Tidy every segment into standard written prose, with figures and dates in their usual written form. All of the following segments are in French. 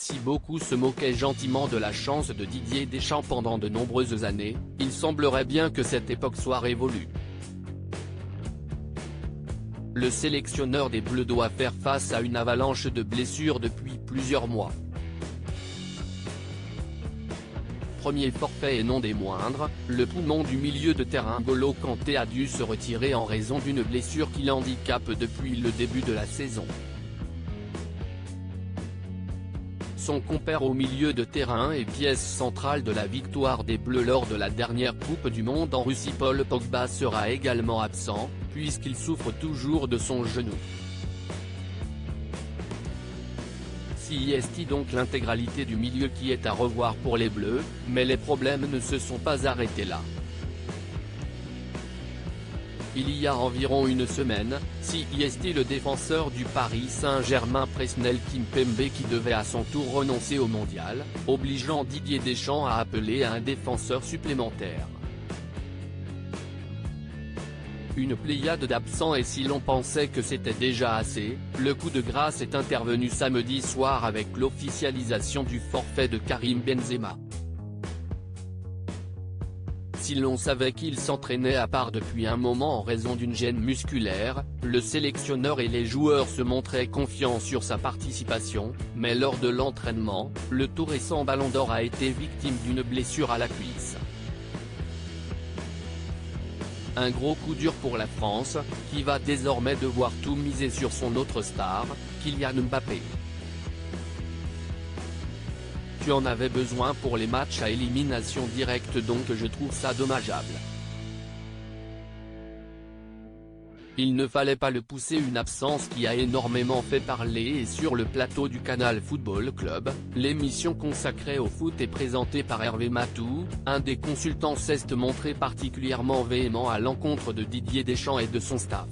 Si beaucoup se moquaient gentiment de la chance de Didier Deschamps pendant de nombreuses années, il semblerait bien que cette époque soit révolue. Le sélectionneur des Bleus doit faire face à une avalanche de blessures depuis plusieurs mois. Premier forfait et non des moindres, le poumon du milieu de terrain N'Golo Kanté a dû se retirer en raison d'une blessure qui l'handicape depuis le début de la saison. Son compère au milieu de terrain et pièce centrale de la victoire des Bleus lors de la dernière Coupe du Monde en Russie, Paul Pogba sera également absent, puisqu'il souffre toujours de son genou. Si est donc l'intégralité du milieu qui est à revoir pour les Bleus, mais les problèmes ne se sont pas arrêtés là. Il y a environ une semaine, CIST le défenseur du Paris Saint-Germain Presnel Kimpembe qui devait à son tour renoncer au mondial, obligeant Didier Deschamps à appeler un défenseur supplémentaire. Une pléiade d'absents et si l'on pensait que c'était déjà assez, le coup de grâce est intervenu samedi soir avec l'officialisation du forfait de Karim Benzema. Si l'on savait qu'il s'entraînait à part depuis un moment en raison d'une gêne musculaire, le sélectionneur et les joueurs se montraient confiants sur sa participation, mais lors de l'entraînement, le tout récent Ballon d'Or a été victime d'une blessure à la cuisse. Un gros coup dur pour la France, qui va désormais devoir tout miser sur son autre star, Kylian Mbappé. Tu en avais besoin pour les matchs à élimination directe, donc je trouve ça dommageable. Il ne fallait pas le pousser, une absence qui a énormément fait parler. Et sur le plateau du Canal Football Club, l'émission consacrée au foot est présentée par Hervé Matou, un des consultants s'est montré particulièrement véhément à l'encontre de Didier Deschamps et de son staff.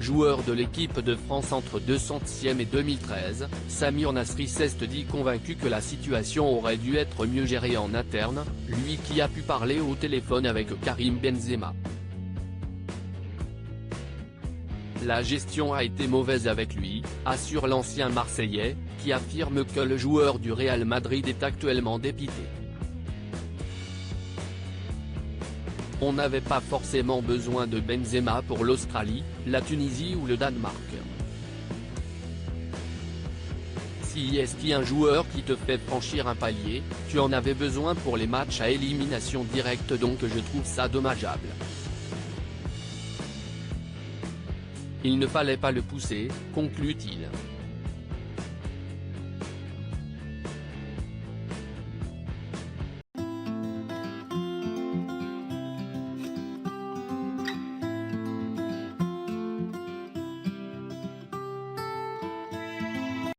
Joueur de l'équipe de France entre 200e et 2013, Samir Nasri s'est dit convaincu que la situation aurait dû être mieux gérée en interne, lui qui a pu parler au téléphone avec Karim Benzema. La gestion a été mauvaise avec lui, assure l'ancien Marseillais, qui affirme que le joueur du Real Madrid est actuellement dépité. On n'avait pas forcément besoin de Benzema pour l'Australie, la Tunisie ou le Danemark. Si est un joueur qui te fait franchir un palier, tu en avais besoin pour les matchs à élimination directe, donc je trouve ça dommageable. Il ne fallait pas le pousser, conclut-il.